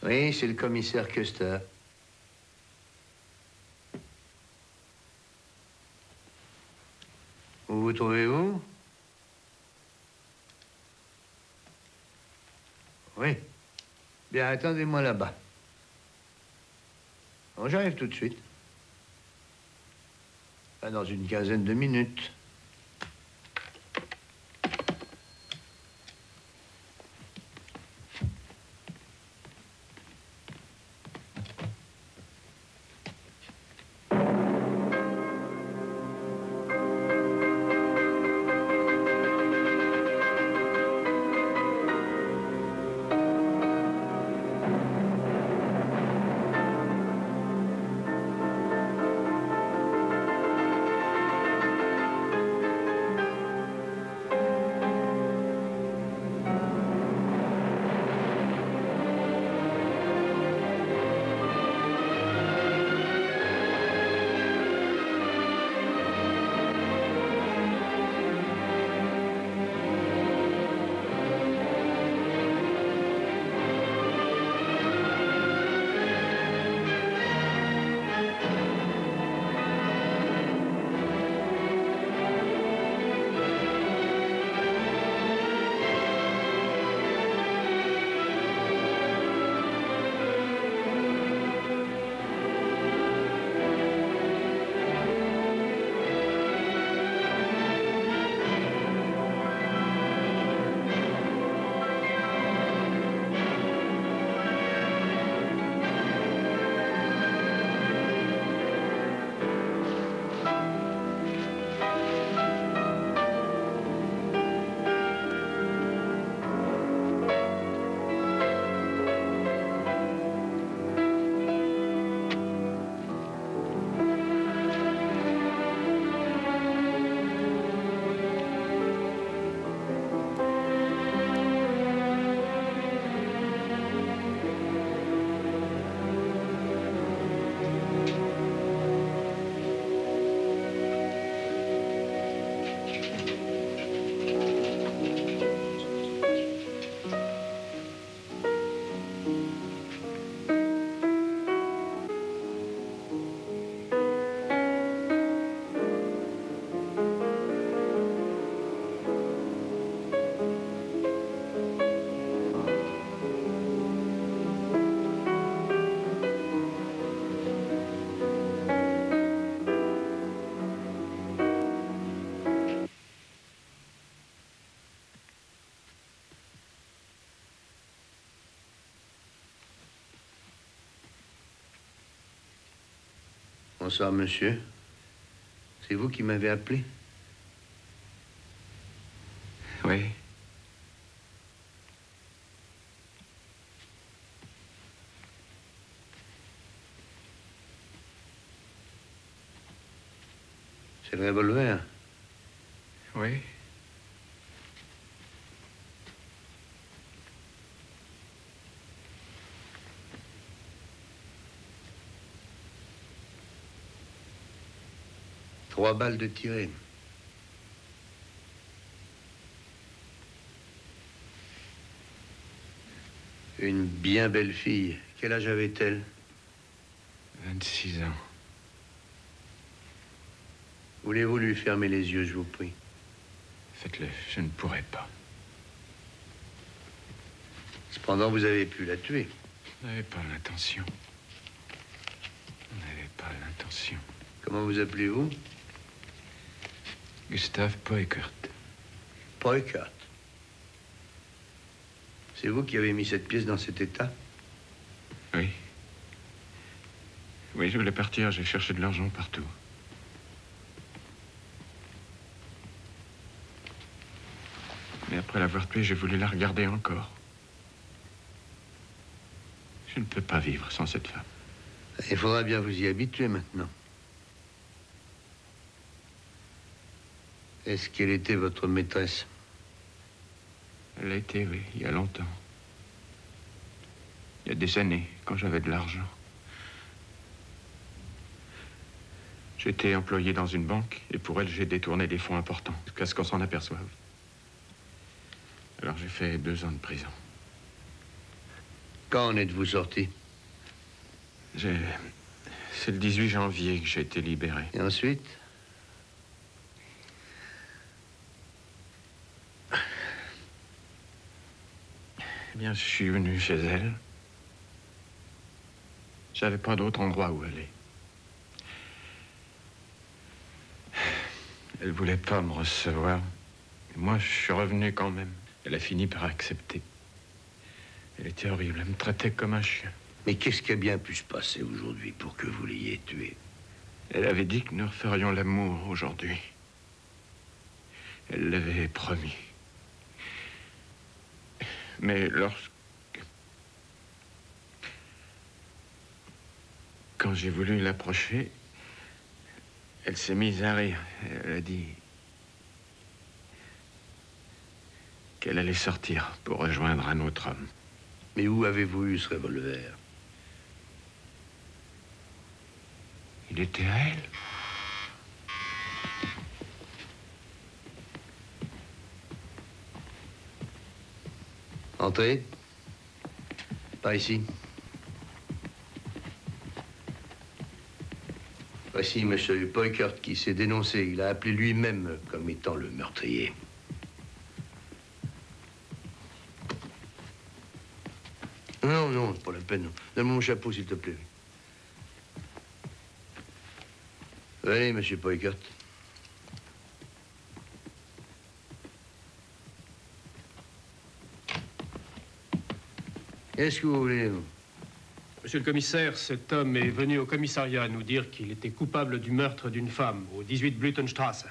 Oui, c'est le commissaire Custer. Où vous trouvez-vous? Oui. Bien, attendez-moi là-bas. Bon, j'arrive tout de suite. Dans une quinzaine de minutes. Bonsoir, monsieur. C'est vous qui m'avez appelé? Oui. C'est le revolver? Oui. Trois balles de tirées. Une bien belle fille. Quel âge avait-elle? 26 ans. Voulez-vous lui fermer les yeux, je vous prie? Faites-le, je ne pourrai pas. Cependant, vous avez pu la tuer. On n'avait pas l'intention. On n'avait pas l'intention. Comment vous appelez-vous? Gustave Peukert. Peukert. C'est vous qui avez mis cette pièce dans cet état? Oui. Oui, je voulais partir, j'ai cherché de l'argent partout. Mais après l'avoir tuée, j'ai voulu la regarder encore. Je ne peux pas vivre sans cette femme. Il faudra bien vous y habituer maintenant. Est-ce qu'elle était votre maîtresse? Elle a été, oui, il y a longtemps. Il y a des années, quand j'avais de l'argent. J'étais employé dans une banque, et pour elle, j'ai détourné des fonds importants, jusqu'à ce qu'on s'en aperçoive. Alors j'ai fait 2 ans de prison. Quand en êtes-vous sorti? C'est le 18 janvier que j'ai été libéré. Et ensuite? Eh bien, je suis venu chez elle. J'avais pas d'autre endroit où aller. Elle voulait pas me recevoir. Et moi, je suis revenu quand même. Elle a fini par accepter. Elle était horrible. Elle me traitait comme un chien. Mais qu'est-ce qui a bien pu se passer aujourd'hui pour que vous l'ayez tué? Elle avait dit que nous referions l'amour aujourd'hui. Elle l'avait promis. Mais quand j'ai voulu l'approcher, elle s'est mise à rire. Elle a dit qu'elle allait sortir pour rejoindre un autre homme. Mais où avez-vous eu ce revolver? Il était à elle. Entrez. Par ici. Voici M. Peukert qui s'est dénoncé. Il a appelé lui-même comme étant le meurtrier. Non, non, c'est pas la peine. Donne-moi mon chapeau, s'il te plaît. Allez, M. Peukert. Qu'est-ce que vous voulez, vous? Monsieur le commissaire, cet homme est venu au commissariat nous dire qu'il était coupable du meurtre d'une femme au 18 Blütenstrasse.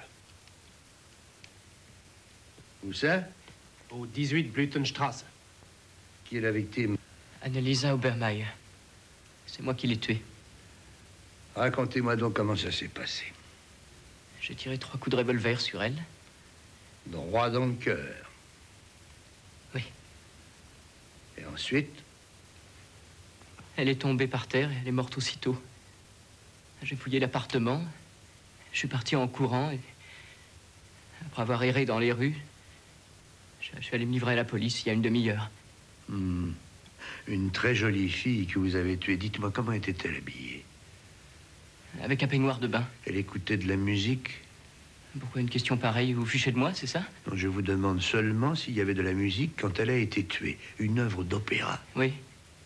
Où ça? Au 18 Blütenstrasse. Qui est la victime? Annelisa Obermeier. C'est moi qui l'ai tuée. Racontez-moi donc comment ça s'est passé. J'ai tiré 3 coups de revolver sur elle. Droit dans le cœur. Oui. Et ensuite? Elle est tombée par terre et elle est morte aussitôt. J'ai fouillé l'appartement. Je suis parti en courant et... Après avoir erré dans les rues, je suis allé me livrer à la police il y a une demi-heure. Une très jolie fille que vous avez tuée. Dites-moi, comment était-elle habillée? Avec un peignoir de bain. Elle écoutait de la musique? Pourquoi une question pareille? Vous fichez de moi, c'est ça? Non, je vous demande seulement s'il y avait de la musique quand elle a été tuée. Une œuvre d'opéra. Oui.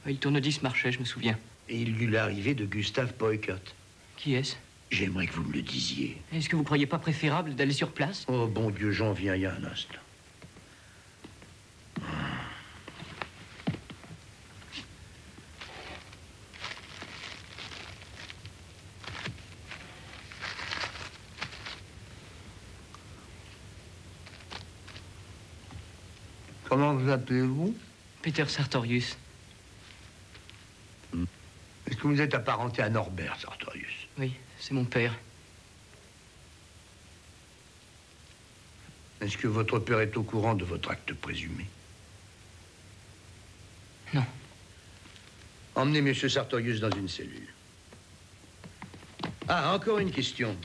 Oui, le tourne-disque marchait, je me souviens. Et il lui est arrivé de Gustave Peukert. Qui est-ce? J'aimerais que vous me le disiez. Est-ce que vous croyez pas préférable d'aller sur place? Oh, bon Dieu, j'en viens il y a un instant. Comment vous appelez-vous? Peter Sartorius. Est-ce que vous êtes apparenté à Norbert Sartorius? Oui, c'est mon père. Est-ce que votre père est au courant de votre acte présumé? Non. Emmenez M. Sartorius dans une cellule. Ah, encore une question.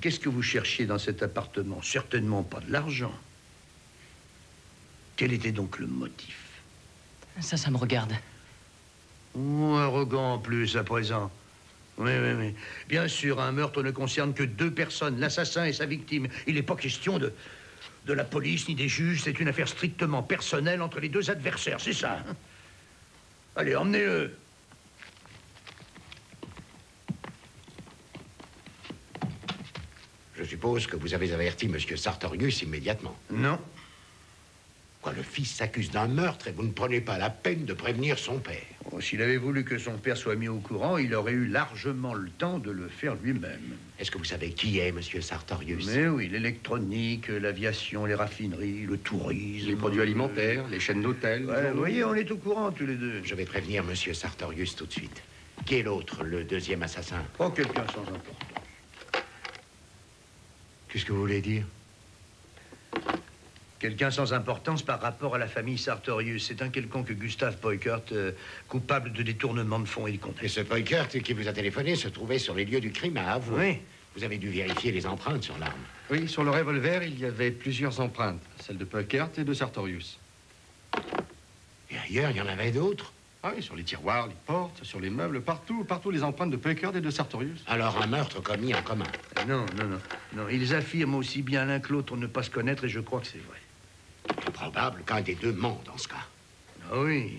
Qu'est-ce que vous cherchiez dans cet appartement? Certainement pas de l'argent. Quel était donc le motif? Ça me regarde. Oh, arrogant en plus, à présent. Oui, oui, oui. Bien sûr, un meurtre ne concerne que 2 personnes, l'assassin et sa victime. Il n'est pas question de la police ni des juges. C'est une affaire strictement personnelle entre les 2 adversaires, c'est ça, hein? Allez, emmenez-le. Je suppose que vous avez averti M. Sartorius immédiatement. Non. Quoi, le fils s'accuse d'un meurtre et vous ne prenez pas la peine de prévenir son père? Oh, s'il avait voulu que son père soit mis au courant, il aurait eu largement le temps de le faire lui-même. Est-ce que vous savez qui est M. Sartorius? Mais oui, l'électronique, l'aviation, les raffineries, le tourisme... Les produits alimentaires, les chaînes d'hôtels. Ouais, vous voyez, on est au courant tous les deux. Je vais prévenir M. Sartorius tout de suite. Qui est l'autre, le 2e assassin? Oh, quelqu'un sans importance. Qu'est-ce que vous voulez dire? Quelqu'un sans importance par rapport à la famille Sartorius. C'est un quelconque Gustave Peukert, coupable de détournement de fonds et de comptes. Et ce Peukert qui vous a téléphoné se trouvait sur les lieux du crime à Avoué. Oui. Vous avez dû vérifier les empreintes sur l'arme. Oui, sur le revolver, il y avait plusieurs empreintes. Celle de Peukert et de Sartorius. ailleurs, il y en avait d'autres. Ah oui, sur les tiroirs, les portes, sur les meubles, partout les empreintes de Peukert et de Sartorius. Alors, un meurtre commis en commun. Non. Ils affirment aussi bien l'un que l'autre ne pas se connaître et je crois que c'est vrai. C'est probable qu'un des deux ment dans ce cas. Ah oui.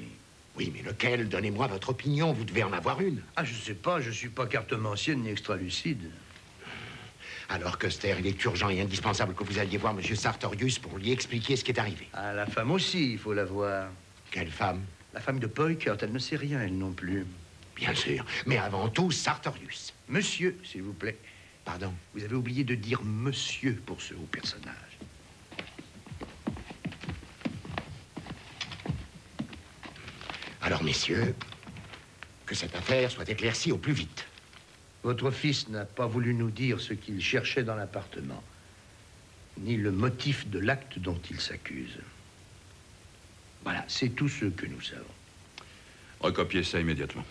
Oui, mais lequel? Donnez-moi votre opinion, vous devez en avoir une. Ah, je sais pas, je suis pas cartomancienne ni extra-lucide. Alors, Custer, il est urgent et indispensable que vous alliez voir M. Sartorius pour lui expliquer ce qui est arrivé. Ah, la femme aussi, il faut la voir. Quelle femme? La femme de Peukert, elle ne sait rien, elle non plus. Bien sûr, mais avant tout, Sartorius. Monsieur, s'il vous plaît. Pardon? Vous avez oublié de dire monsieur pour ce haut personnage. Alors, messieurs, que cette affaire soit éclaircie au plus vite. Votre fils n'a pas voulu nous dire ce qu'il cherchait dans l'appartement, ni le motif de l'acte dont il s'accuse. Voilà, c'est tout ce que nous savons. Recopiez ça immédiatement.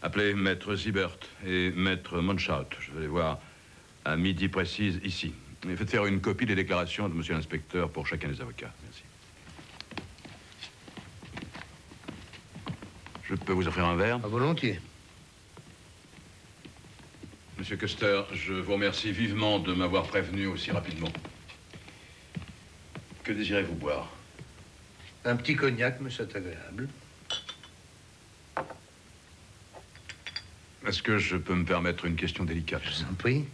Appelez Maître Siebert et Maître Monschardt. Je vais les voir à midi précise ici. Et faites faire une copie des déclarations de monsieur l'inspecteur pour chacun des avocats. Merci. Je peux vous offrir un verre? À volontiers. Monsieur Custer, je vous remercie vivement de m'avoir prévenu aussi rapidement. Que désirez-vous boire? Un petit cognac me serait agréable. Est-ce que je peux me permettre une question délicate? Je vous en prie.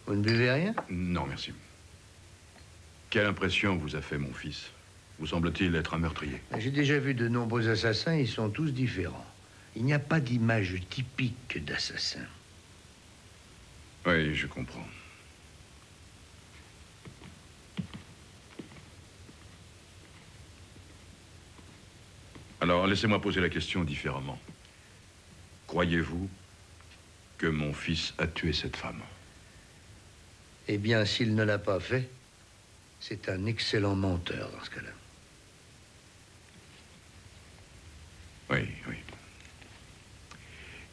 Vous ne buvez rien? Non, merci. Quelle impression vous a fait mon fils? Vous semble-t-il être un meurtrier? J'ai déjà vu de nombreux assassins, ils sont tous différents. Il n'y a pas d'image typique d'assassin. Oui, je comprends. Alors, laissez-moi poser la question différemment. Croyez-vous que mon fils a tué cette femme? Eh bien, s'il ne l'a pas fait, c'est un excellent menteur dans ce cas-là. Oui.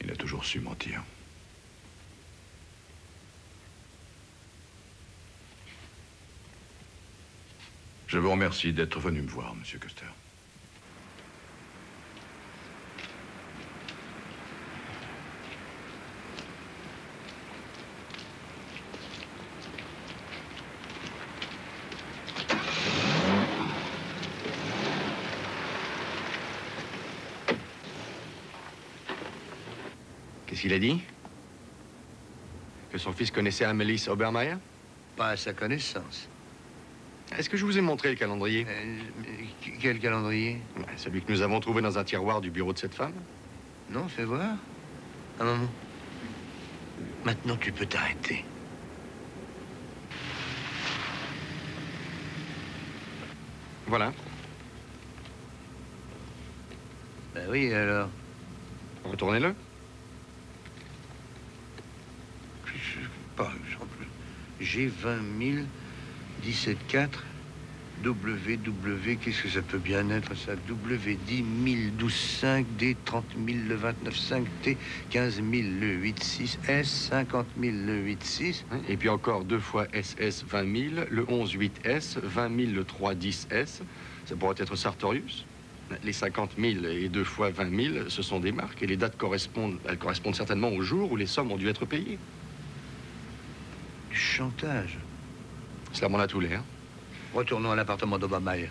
Il a toujours su mentir. Je vous remercie d'être venu me voir, monsieur Custer. Qu'est-ce qu'il a dit? Que son fils connaissait Amélis Obermeier? Pas à sa connaissance. Est-ce que je vous ai montré le calendrier? Quel calendrier? Celui que nous avons trouvé dans un tiroir du bureau de cette femme. Non, fais voir. Un moment. Maintenant, tu peux t'arrêter. Voilà. Ben oui, alors. Retournez-le. Par exemple, G20 017-4, WW, qu'est-ce que ça peut bien être, ça? W10 1012-5, D 30 000 le 29-5, T 15 000 le 8-6, S 50 000 le 8-6. Et puis encore 2 fois SS 20 000, le 11-8S, 20 000 le 3-10S. Ça pourrait être Sartorius. Les 50 000 et 2 fois 20 000, ce sont des marques. Et les dates correspondent, elles correspondent certainement au jour où les sommes ont dû être payées. Du chantage. Cela m'en a tout l'air. Retournons à l'appartement d'Obermeier.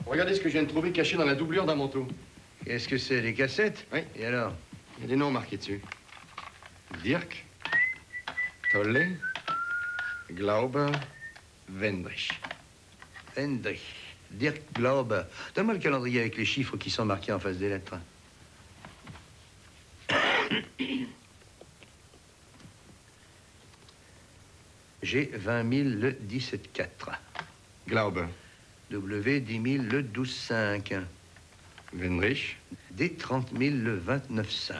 Regardez ce que je viens de trouver caché dans la doublure d'un manteau. Qu'est-ce que c'est, les cassettes? Oui. Et alors? Il y a des noms marqués dessus. Dirk, Tolle, Glauber, Wendrich. Hendrich, Dirk Glauber. Donne-moi le calendrier avec les chiffres qui sont marqués en face des lettres. G 20 000 le 17-4. Glauber. W 10 000 le 12-5. Wendrich. D 30 000 le 29-5.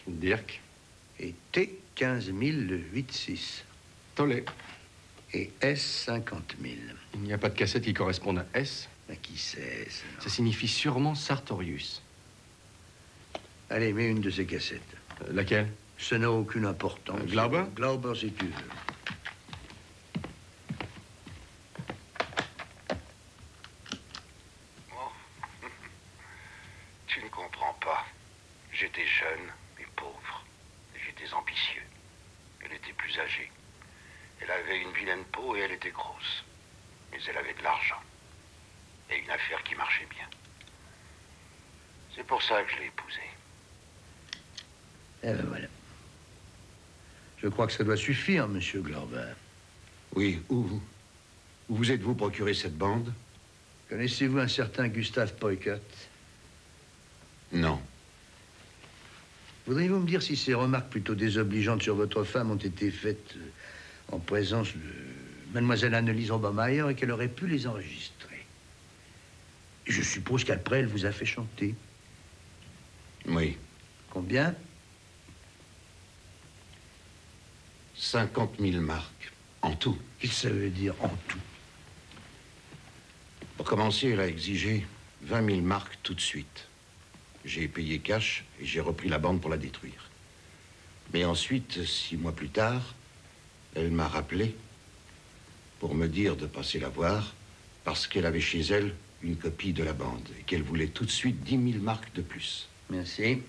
Dirk. Et T 15 000 le 8-6. Tolle. Et S 50 000. Il n'y a pas de cassette qui corresponde à S. Mais qui sait, ça? Ça signifie sûrement Sartorius. Allez, mets une de ces cassettes. Laquelle? Ça n'a aucune importance. Glauber? Glauber, si tu veux. Tu ne comprends pas. J'étais jeune et pauvre. Et j'étais ambitieux. Elle était plus âgée. Elle avait une vilaine peau et elle était grosse. Mais elle avait de l'argent. Et une affaire qui marchait bien. C'est pour ça que je l'ai épousée. Eh ben voilà. Je crois que ça doit suffire, monsieur Glauber. Oui, où vous êtes-vous procuré cette bande? Connaissez-vous un certain Gustave Peukert? Non. Voudriez-vous me dire si ces remarques plutôt désobligeantes sur votre femme ont été faites en présence de mademoiselle Anneliese Obermeier et qu'elle aurait pu les enregistrer? Je suppose qu'après, elle vous a fait chanter. Oui. Combien? 50 000 marques. En tout. Qu'est-ce que ça veut dire en tout? Pour commencer, elle a exigé 20 000 marques tout de suite. J'ai payé cash et j'ai repris la bande pour la détruire. Mais ensuite, 6 mois plus tard, elle m'a rappelé pour me dire de passer la voir parce qu'elle avait chez elle une copie de la bande et qu'elle voulait tout de suite 10 000 marques de plus. Merci.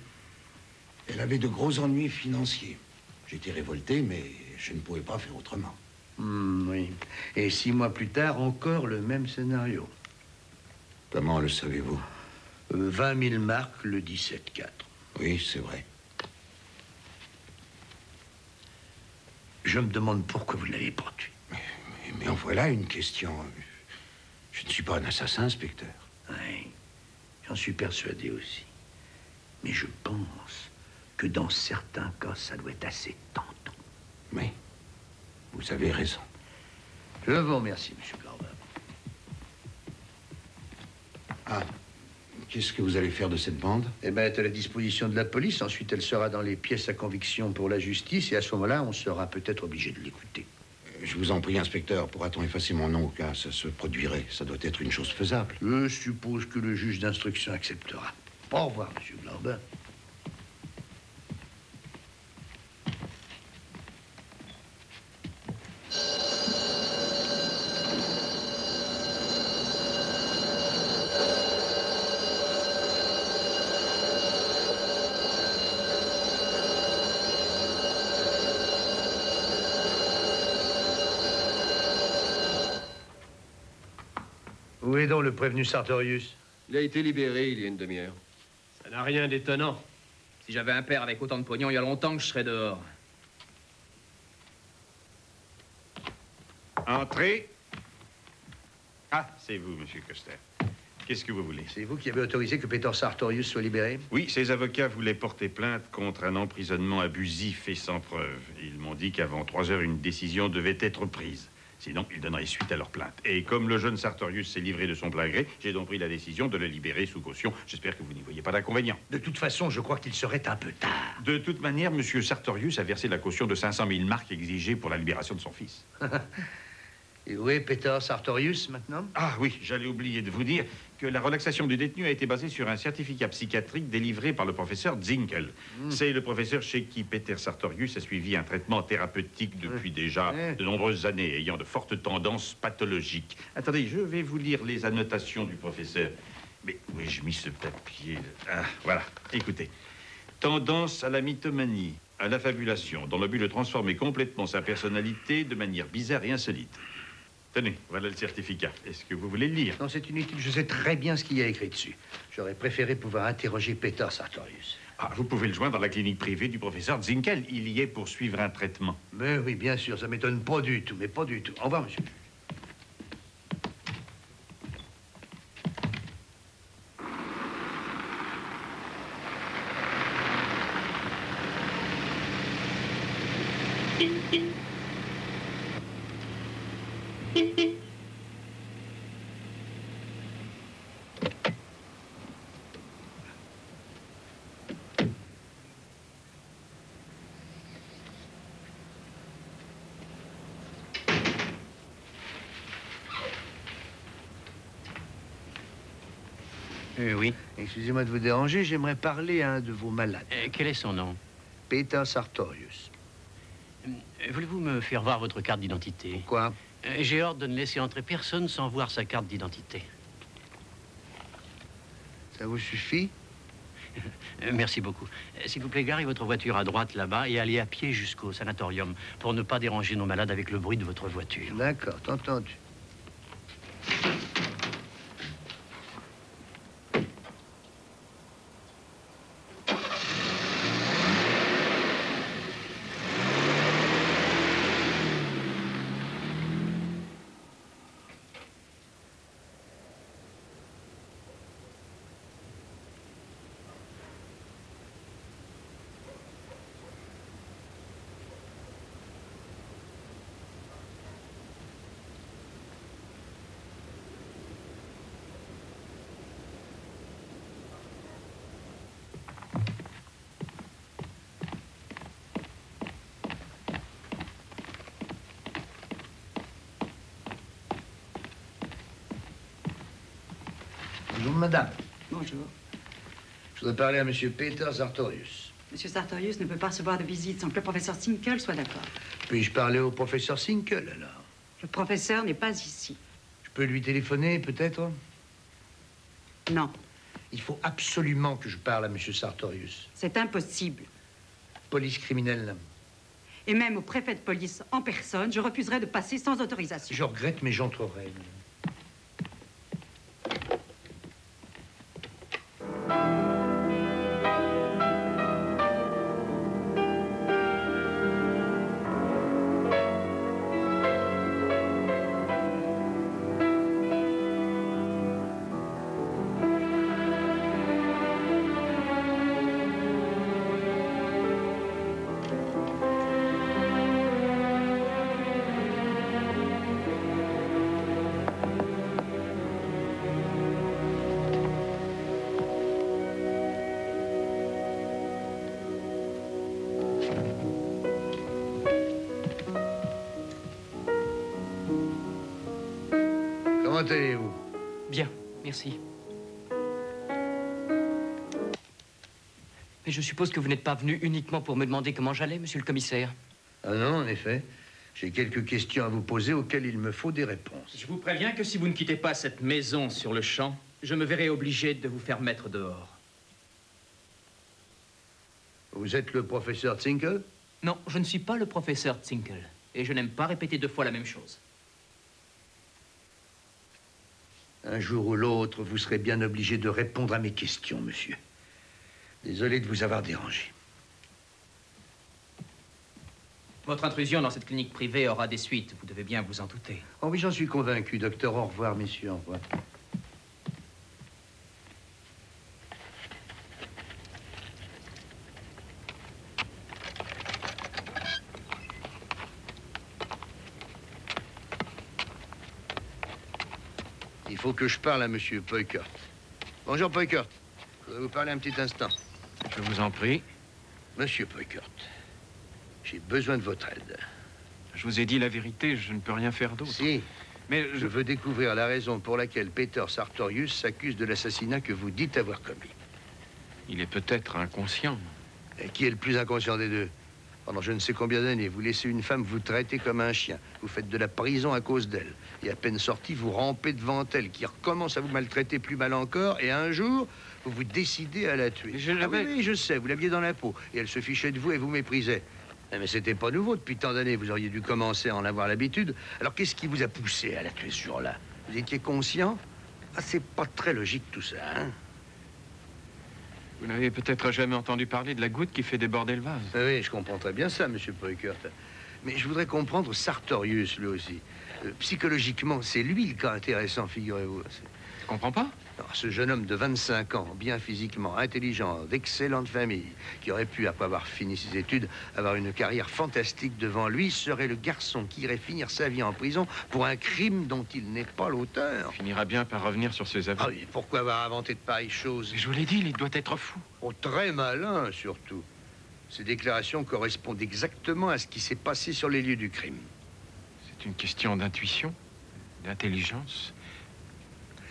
Elle avait de gros ennuis financiers. J'étais révolté, mais je ne pouvais pas faire autrement. Oui. Et 6 mois plus tard, encore le même scénario. Comment le savez-vous? 20 000 marques le 17-4. Oui, c'est vrai. Je me demande pourquoi vous ne l'avez pas tué. Mais en voilà une question. Je ne suis pas un assassin, inspecteur. Oui, j'en suis persuadé aussi. Mais je pense que dans certains cas, ça doit être assez tentant. Mais vous avez raison. Je vous remercie, monsieur Glauber. Ah, qu'est-ce que vous allez faire de cette bande? Eh bien, elle est à la disposition de la police. Ensuite, elle sera dans les pièces à conviction pour la justice. Et à ce moment-là, on sera peut-être obligé de l'écouter. Je vous en prie, inspecteur, pourra-t-on effacer mon nom au cas où ça se produirait? Ça doit être une chose faisable. Je suppose que le juge d'instruction acceptera. Au revoir, monsieur Glauber. Où est donc le prévenu Sartorius? Il a été libéré il y a une demi-heure. Ça n'a rien d'étonnant. Si j'avais un père avec autant de pognon, il y a longtemps que je serais dehors. Entrez. Ah, c'est vous, monsieur Custer. Qu'est-ce que vous voulez? C'est vous qui avez autorisé que Peter Sartorius soit libéré? Oui, ses avocats voulaient porter plainte contre un emprisonnement abusif et sans preuve. Ils m'ont dit qu'avant 3 heures, une décision devait être prise. Sinon, ils donneraient suite à leur plainte. Et comme le jeune Sartorius s'est livré de son plein gré, j'ai donc pris la décision de le libérer sous caution. J'espère que vous n'y voyez pas d'inconvénient. De toute façon, je crois qu'il serait un peu tard. De toute manière, monsieur Sartorius a versé la caution de 500 000 marques exigées pour la libération de son fils. Et où est Peter Sartorius, maintenant? Ah oui, j'allais oublier de vous dire que la relaxation du détenu a été basée sur un certificat psychiatrique délivré par le professeur Zinkel. C'est le professeur chez qui Peter Sartorius a suivi un traitement thérapeutique depuis déjà de nombreuses années, ayant de fortes tendances pathologiques. Attendez, je vais vous lire les annotations du professeur. Mais où ai-je mis ce papier? Ah, voilà, écoutez. Tendance à la mythomanie, à l'affabulation, dans le but de transformer complètement sa personnalité de manière bizarre et insolite. Tenez, voilà le certificat. Est-ce que vous voulez le lire? Non, c'est inutile. Je sais très bien ce qu'il y a écrit dessus. J'aurais préféré pouvoir interroger Peter Sartorius. Ah, vous pouvez le joindre dans la clinique privée du professeur Zinkel. Il y est pour suivre un traitement. Mais oui, bien sûr, ça m'étonne pas du tout, mais pas du tout. Au revoir, monsieur. Oui. Excusez-moi de vous déranger, j'aimerais parler à un de vos malades. Quel est son nom? Peter Sartorius. Voulez-vous me faire voir votre carte d'identité? Quoi? J'ai ordre de ne laisser entrer personne sans voir sa carte d'identité. Ça vous suffit? Merci beaucoup. S'il vous plaît, garez votre voiture à droite là-bas et allez à pied jusqu'au sanatorium pour ne pas déranger nos malades avec le bruit de votre voiture. D'accord, entendu. Bonjour, madame. Bonjour. Je voudrais parler à monsieur Peter Sartorius. Monsieur Sartorius ne peut pas recevoir de visite sans que le professeur Zinkel soit d'accord. Puis-je parler au professeur Zinkel, alors? Le professeur n'est pas ici. Je peux lui téléphoner, peut-être? Non, Il faut absolument que je parle à monsieur Sartorius. c'est impossible. Police criminelle. Et même au préfet de police en personne, je refuserai de passer sans autorisation. Je regrette, mais j'entrerai. Comment allez-vous? Bien, merci. Mais je suppose que vous n'êtes pas venu uniquement pour me demander comment j'allais, monsieur le commissaire. Ah non, en effet. J'ai quelques questions à vous poser auxquelles il me faut des réponses. Je vous préviens que si vous ne quittez pas cette maison sur le champ, je me verrai obligé de vous faire mettre dehors. Vous êtes le professeur Zinkel? Non, je ne suis pas le professeur Zinkel. Et je n'aime pas répéter 2 fois la même chose. Un jour ou l'autre, vous serez bien obligé de répondre à mes questions, monsieur. Désolé de vous avoir dérangé. Votre intrusion dans cette clinique privée aura des suites, vous devez bien vous en douter. Oh oui, j'en suis convaincu, docteur. Au revoir, messieurs, au revoir. Il faut que je parle à monsieur Peukert. Bonjour, Peukert. Je voudrais vous parler un petit instant. Je vous en prie. Monsieur Peukert, j'ai besoin de votre aide. Je vous ai dit la vérité, je ne peux rien faire d'autre. Si. Mais Je veux découvrir la raison pour laquelle Peter Sartorius s'accuse de l'assassinat que vous dites avoir commis. il est peut-être inconscient. Et qui est le plus inconscient des deux? Pendant je ne sais combien d'années, vous laissez une femme vous traiter comme un chien. Vous faites de la prison à cause d'elle. Et à peine sortie, vous rampez devant elle, qui recommence à vous maltraiter plus mal encore. Et un jour, vous vous décidez à la tuer. Je Ah oui, l'avais... oui, je sais, vous l'aviez dans la peau. Et elle se fichait de vous et vous méprisait. Mais c'était pas nouveau depuis tant d'années. Vous auriez dû commencer à en avoir l'habitude. Alors qu'est-ce qui vous a poussé à la tuer ce jour-là? Vous étiez conscient? Ah, c'est pas très logique tout ça, hein? Vous n'avez peut-être jamais entendu parler de la goutte qui fait déborder le vase. Oui, je comprends très bien ça, monsieur Peukert. Mais je voudrais comprendre Sartorius, lui aussi. Psychologiquement, c'est lui le cas intéressant, figurez-vous. Je comprends pas. Alors, ce jeune homme de 25 ans, bien physiquement, intelligent, d'excellente famille, qui aurait pu, après avoir fini ses études, avoir une carrière fantastique devant lui, serait le garçon qui irait finir sa vie en prison pour un crime dont il n'est pas l'auteur. Il finira bien par revenir sur ses aveux. Ah oui, pourquoi avoir inventé de pareilles choses? Je vous l'ai dit, il doit être fou. Oh, très malin, surtout. Ces déclarations correspondent exactement à ce qui s'est passé sur les lieux du crime. C'est une question d'intuition, d'intelligence.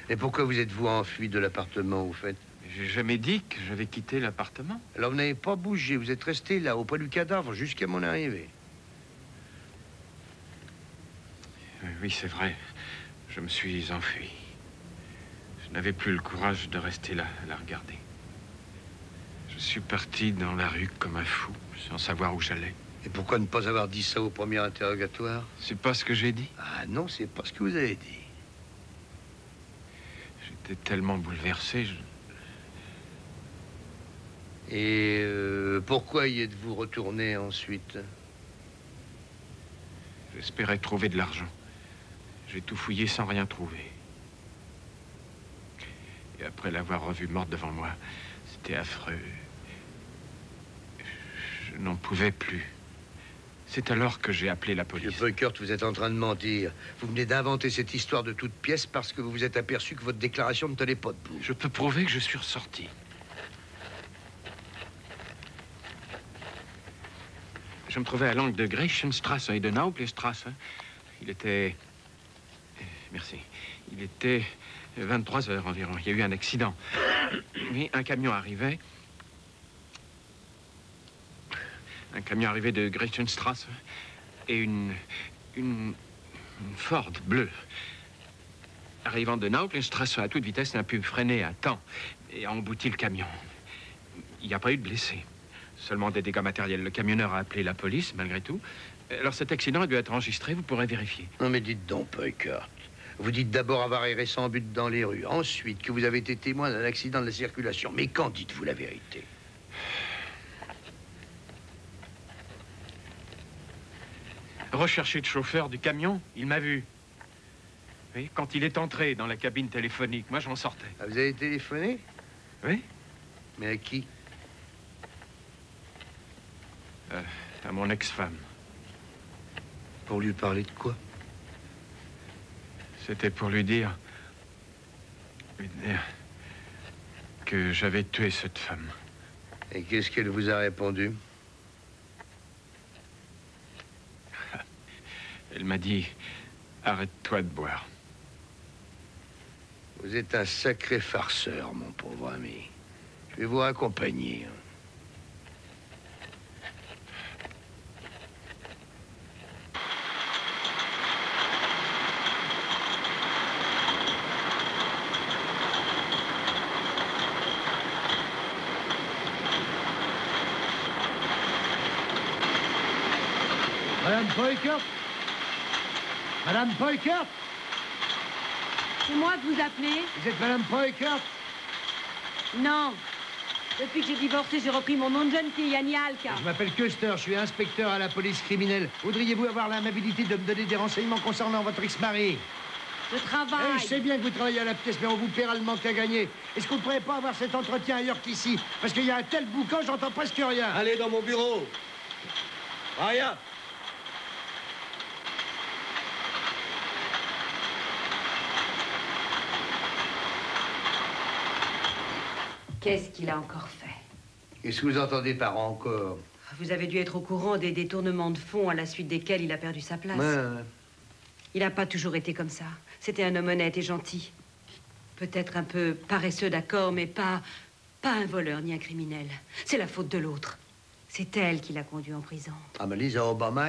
Et pourquoi vous êtes-vous enfui de l'appartement, au fait? J'ai jamais dit que j'avais quitté l'appartement. Alors vous n'avez pas bougé, vous êtes resté là, auprès du cadavre, jusqu'à mon arrivée. Oui, c'est vrai. Je me suis enfui. Je n'avais plus le courage de rester là, à la regarder. Je suis parti dans la rue comme un fou, sans savoir où j'allais. Et pourquoi ne pas avoir dit ça au premier interrogatoire? C'est pas ce que j'ai dit. Ah non, c'est pas ce que vous avez dit. J'étais tellement bouleversé. Et pourquoi y êtes-vous retourné ensuite? J'espérais trouver de l'argent. J'ai tout fouillé sans rien trouver. Et après l'avoir revue morte devant moi, c'était affreux. Je n'en pouvais plus. C'est alors que j'ai appelé la police. Monsieur Peukert, vous êtes en train de mentir. Vous venez d'inventer cette histoire de toute pièce parce que vous vous êtes aperçu que votre déclaration ne tenait pas debout. Je peux prouver que je suis ressorti. Je me trouvais à l'angle de Gretchenstrasse et de Nauplestrasse. Il était... Merci. Il était 23 heures environ. Il y a eu un accident. Mais un camion arrivait. Un camion arrivait de Gretchenstrasse et une Ford bleue. Arrivant de Nauplestrasse à toute vitesse, n'a pu freiner à temps et a embouti le camion. Il n'y a pas eu de blessés. Seulement des dégâts matériels. Le camionneur a appelé la police, malgré tout. Alors cet accident a dû être enregistré, vous pourrez vérifier. Non mais dites donc, Peukert. Vous dites d'abord avoir erré sans but dans les rues. Ensuite, que vous avez été témoin d'un accident de la circulation. Mais quand dites-vous la vérité? Recherché le chauffeur du camion, il m'a vu. Oui, quand il est entré dans la cabine téléphonique, moi j'en sortais. Ah, vous avez téléphoné? Oui. Mais à qui? À mon ex-femme. Pour lui parler de quoi? C'était pour lui dire que j'avais tué cette femme. Et qu'est-ce qu'elle vous a répondu? Elle m'a dit, arrête-toi de boire. Vous êtes un sacré farceur, mon pauvre ami. Je vais vous raccompagner. Madame Peukert? Madame Peukert? C'est moi que vous appelez? Vous êtes Madame Peukert? Non. Depuis que j'ai divorcé, j'ai repris mon nom de jeune fille, Annie Alka. Je m'appelle Custer, je suis inspecteur à la police criminelle. Voudriez-vous avoir l'amabilité de me donner des renseignements concernant votre ex-mari? Je travaille. Je sais bien que vous travaillez à la pièce, mais on vous paiera le manque à gagner. Est-ce qu'on ne pourrait pas avoir cet entretien ailleurs qu'ici? Parce qu'il y a un tel boucan, j'entends presque rien. Allez dans mon bureau. Rien. Qu'est-ce qu'il a encore fait? Qu'est-ce que vous entendez par encore? Vous avez dû être au courant des détournements de fonds à la suite desquels il a perdu sa place. Ouais. Il n'a pas toujours été comme ça. C'était un homme honnête et gentil. Peut-être un peu paresseux, d'accord, mais pas un voleur ni un criminel. C'est la faute de l'autre. C'est elle qui l'a conduit en prison. Ah, mais Lisa Obama.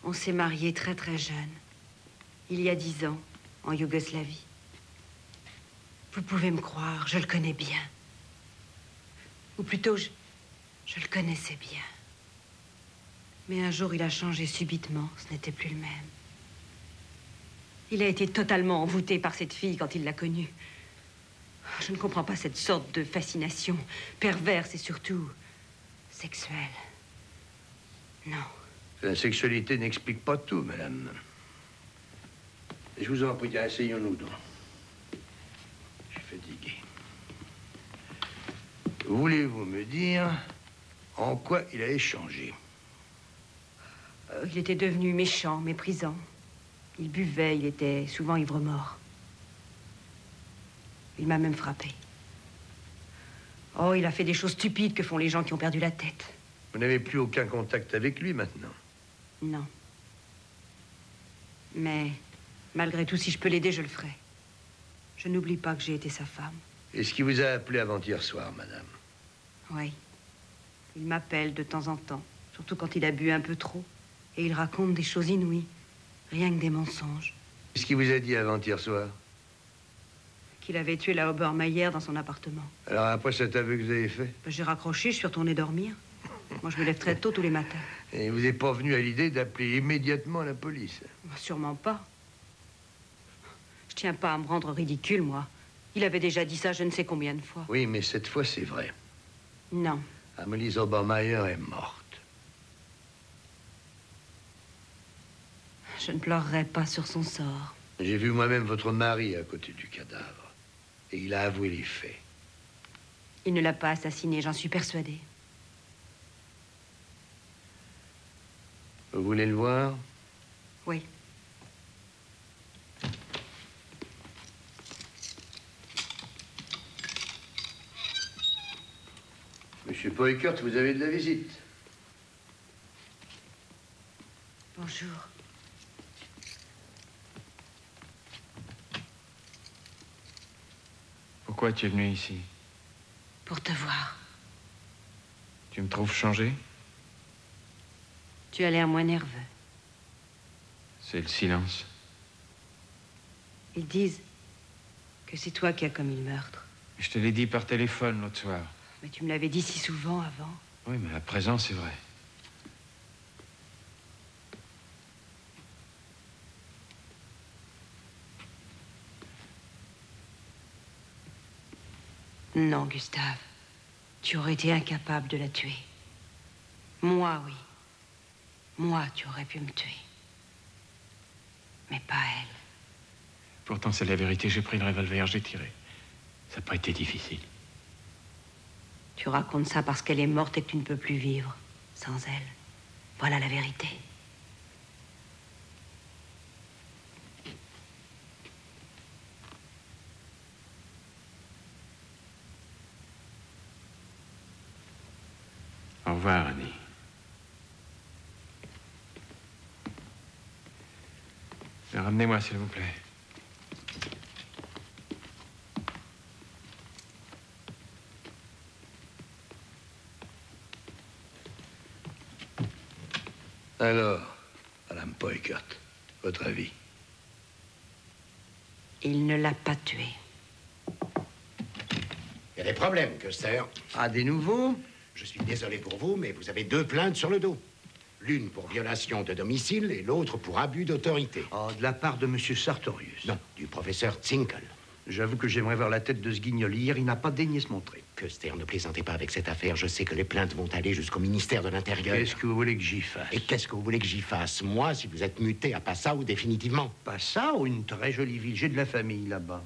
On s'est mariés très très jeune. Il y a 10 ans, en Yougoslavie. Vous pouvez me croire, je le connais bien. Ou plutôt, je le connaissais bien. Mais un jour, il a changé subitement. Ce n'était plus le même. Il a été totalement envoûté par cette fille quand il l'a connue. Je ne comprends pas cette sorte de fascination perverse et surtout sexuelle. Non. La sexualité n'explique pas tout, madame. Je vous en prie, asseyons-nous donc. Je suis fatigué. Voulez-vous me dire en quoi il a échangé? Il était devenu méchant, méprisant. Il buvait, il était souvent ivre-mort. Il m'a même frappé. Oh, il a fait des choses stupides que font les gens qui ont perdu la tête. Vous n'avez plus aucun contact avec lui maintenant? Non. Mais malgré tout, si je peux l'aider, je le ferai. Je n'oublie pas que j'ai été sa femme. Est-ce qu'il vous a appelé avant-hier soir, madame? Oui. Il m'appelle de temps en temps, surtout quand il a bu un peu trop. Et il raconte des choses inouïes, rien que des mensonges. Qu'est-ce qu'il vous a dit avant-hier soir? Qu'il avait tué la Obermeyer dans son appartement. Alors après cet aveu que vous avez fait? J'ai raccroché, je suis retournée dormir. Moi, je me lève très tôt tous les matins. Et vous n'êtes pas venu à l'idée d'appeler immédiatement la police? Sûrement pas. Je tiens pas à me rendre ridicule, moi. Il avait déjà dit ça je ne sais combien de fois. Oui, mais cette fois, c'est vrai. Non. Amélie Obermeyer est morte. Je ne pleurerai pas sur son sort. J'ai vu moi-même votre mari à côté du cadavre. Et il a avoué les faits. Il ne l'a pas assassiné, j'en suis persuadée. Vous voulez le voir? Oui. Monsieur Poikert, vous avez de la visite. Bonjour. Pourquoi tu es venu ici? Pour te voir. Tu me trouves changé? Tu as l'air moins nerveux. C'est le silence. Ils disent que c'est toi qui as commis le meurtre. Je te l'ai dit par téléphone l'autre soir. Mais tu me l'avais dit si souvent avant. Oui, mais à présent, c'est vrai. Non, Gustave. Tu aurais été incapable de la tuer. Moi, oui. Moi, tu aurais pu me tuer. Mais pas elle. Pourtant, c'est la vérité. J'ai pris le revolver, j'ai tiré. Ça n'a pas été difficile. Tu racontes ça parce qu'elle est morte et que tu ne peux plus vivre sans elle. Voilà la vérité. Au revoir, Annie. Ramenez-moi, s'il vous plaît. Alors, Madame Poikert, votre avis? Il ne l'a pas tuée. Il y a des problèmes, Custer. Ah, des nouveaux? Je suis désolé pour vous, mais vous avez 2 plaintes sur le dos. L'une pour violation de domicile et l'autre pour abus d'autorité. Oh, de la part de Monsieur Sartorius? Non, du professeur Zinkel. J'avoue que j'aimerais voir la tête de ce guignol. Hier, il n'a pas daigné se montrer. Custer, ne plaisantez pas avec cette affaire. Je sais que les plaintes vont aller jusqu'au ministère de l'Intérieur. Qu'est-ce que vous voulez que j'y fasse? Et qu'est-ce que vous voulez que j'y fasse, moi, si vous êtes muté à Passau définitivement? Passau, une très jolie ville. J'ai de la famille là-bas.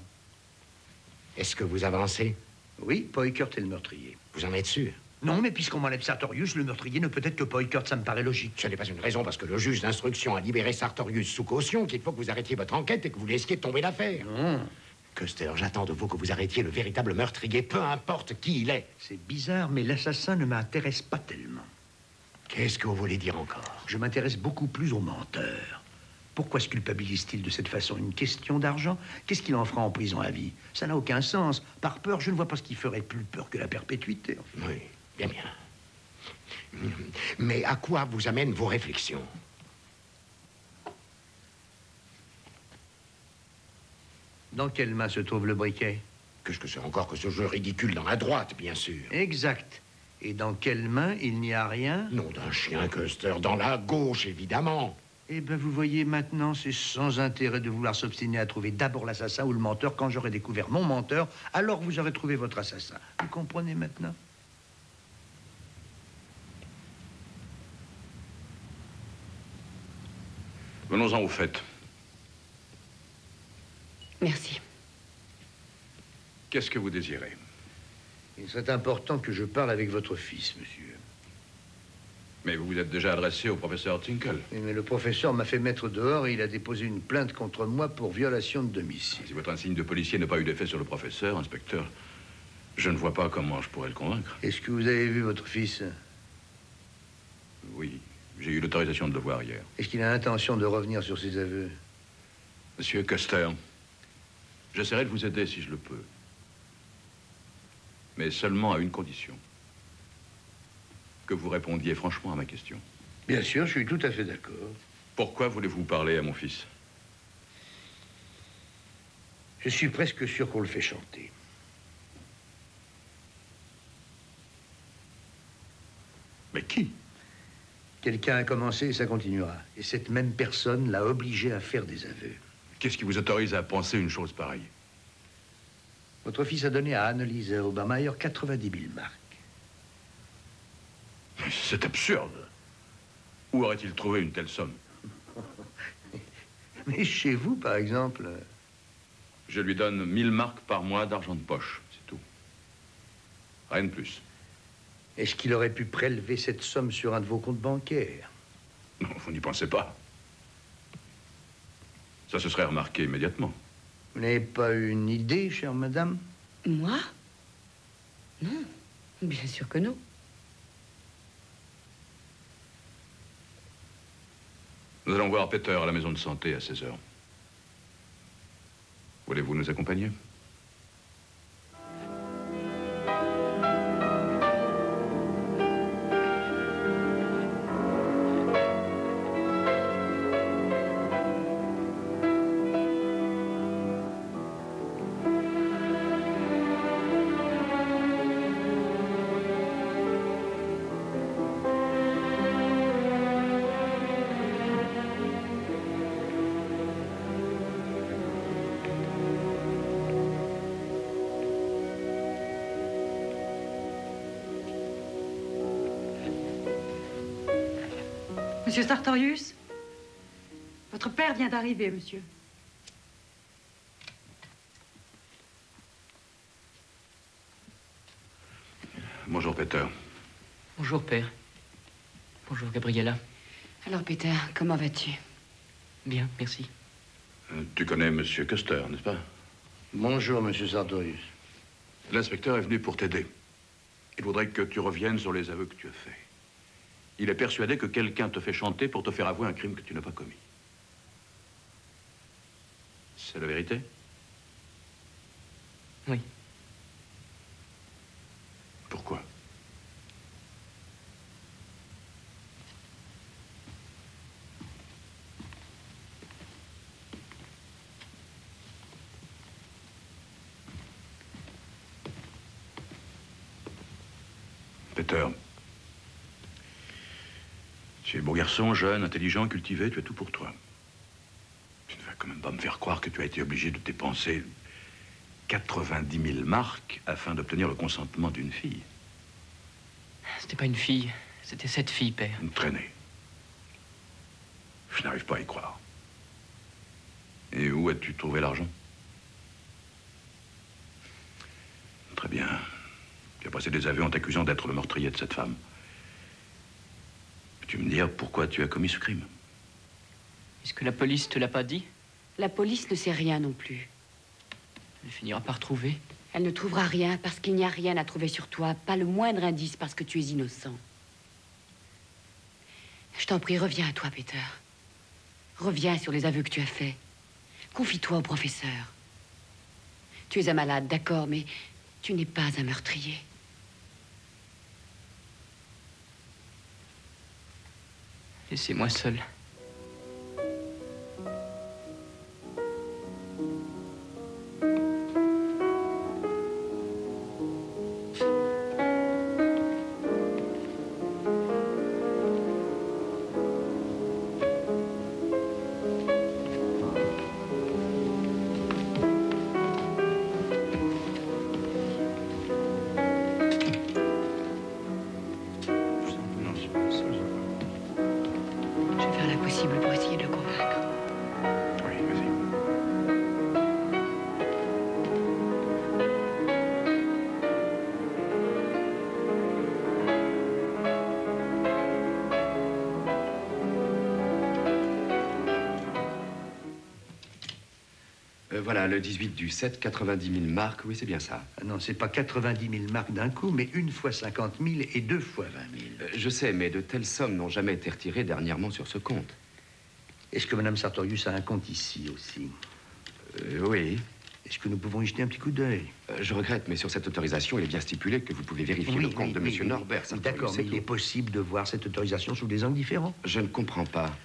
Est-ce que vous avancez? Oui, Poikert est le meurtrier. Vous en êtes sûr? Non, mais puisqu'on m'enlève Sartorius, le meurtrier ne peut être que Poikert, ça me paraît logique. Ce n'est pas une raison parce que le juge d'instruction a libéré Sartorius sous caution qu'il faut que vous arrêtiez votre enquête et que vous laissiez tomber l'affaire. Non. Custer, j'attends de vous que vous arrêtiez le véritable meurtrier, peu importe qui il est. C'est bizarre, mais l'assassin ne m'intéresse pas tellement. Qu'est-ce que vous voulez dire encore? Je m'intéresse beaucoup plus au menteur. Pourquoi se culpabilise-t-il de cette façon? Une question d'argent? Qu'est-ce qu'il en fera en prison à vie? Ça n'a aucun sens. Par peur, je ne vois pas ce qui ferait plus peur que la perpétuité. Oui, bien, bien. Mais à quoi vous amènent vos réflexions? Dans quelle main se trouve le briquet? Qu'est-ce que c'est encore que ce jeu ridicule dans la droite, bien sûr? Exact. Et dans quelle main il n'y a rien? Nom d'un chien, Custer, dans la gauche, évidemment. Eh bien, vous voyez, maintenant, c'est sans intérêt de vouloir s'obstiner à trouver d'abord l'assassin ou le menteur. Quand j'aurai découvert mon menteur, alors vous aurez trouvé votre assassin. Vous comprenez maintenant? Venons-en au fait. Merci. Qu'est-ce que vous désirez? Il serait important que je parle avec votre fils, monsieur. Mais vous vous êtes déjà adressé au professeur Tinkle. Oui, mais le professeur m'a fait mettre dehors et il a déposé une plainte contre moi pour violation de domicile. Si votre insigne de policier n'a pas eu d'effet sur le professeur, inspecteur, je ne vois pas comment je pourrais le convaincre. Est-ce que vous avez vu votre fils? Oui, j'ai eu l'autorisation de le voir hier. Est-ce qu'il a l'intention de revenir sur ses aveux? Monsieur Custer, j'essaierai de vous aider si je le peux. Mais seulement à une condition. Que vous répondiez franchement à ma question. Bien sûr, je suis tout à fait d'accord. Pourquoi voulez-vous parler à mon fils? Je suis presque sûr qu'on le fait chanter. Mais qui? Quelqu'un a commencé et ça continuera. Et cette même personne l'a obligé à faire des aveux. Qu'est-ce qui vous autorise à penser une chose pareille? Votre fils a donné à Anneliese Obermeyer 90 000 marks. C'est absurde. Où aurait-il trouvé une telle somme? Mais chez vous, par exemple... Je lui donne 1000 marks par mois d'argent de poche, c'est tout. Rien de plus. Est-ce qu'il aurait pu prélever cette somme sur un de vos comptes bancaires? Non, vous n'y pensez pas. Ça se serait remarqué immédiatement. Vous n'avez pas une idée, chère madame? Moi? Non, bien sûr que non. Nous allons voir Peter à la maison de santé à 16 h. Voulez-vous nous accompagner? Monsieur Sartorius, votre père vient d'arriver, monsieur. Bonjour, Peter. Bonjour, père. Bonjour, Gabriella. Alors, Peter, comment vas-tu? Bien, merci. Tu connais Monsieur Custer, n'est-ce pas? Bonjour, monsieur Sartorius. L'inspecteur est venu pour t'aider. Il voudrait que tu reviennes sur les aveux que tu as faits. Il est persuadé que quelqu'un te fait chanter pour te faire avouer un crime que tu n'as pas commis. C'est la vérité? Oui. Pourquoi? Peter, tu es beau garçon, jeune, intelligent, cultivé, tu as tout pour toi. Tu ne vas quand même pas me faire croire que tu as été obligé de dépenser 90 000 marks afin d'obtenir le consentement d'une fille. C'était pas une fille, c'était cette fille, père. Une traînée. Je n'arrive pas à y croire. Et où as-tu trouvé l'argent? Très bien. Tu as passé des aveux en t'accusant d'être le meurtrier de cette femme. Peux-tu me dire pourquoi tu as commis ce crime? Est-ce que la police te l'a pas dit? La police ne sait rien non plus. Elle finira par trouver. Elle ne trouvera rien parce qu'il n'y a rien à trouver sur toi, pas le moindre indice parce que tu es innocent. Je t'en prie, reviens à toi, Peter. Reviens sur les aveux que tu as faits. Confie-toi au professeur. Tu es un malade, d'accord, mais tu n'es pas un meurtrier. Laissez-moi seul. possible pour essayer de le convaincre. Oui, vas-y. Voilà, le 18 du 7, 90 000 marques. Oui, c'est bien ça. Ah non, c'est pas 90 000 marques d'un coup, mais une fois 50 000 et deux fois 20 000. Je sais, mais de telles sommes n'ont jamais été retirées dernièrement sur ce compte. Est-ce que Mme Sartorius a un compte ici aussi? Oui. Est-ce que nous pouvons y jeter un petit coup d'œil? Je regrette, mais sur cette autorisation, il est bien stipulé que vous pouvez vérifier le compte de M. Norbert Sartorius. D'accord, mais il est possible de voir cette autorisation sous des angles différents. Je ne comprends pas.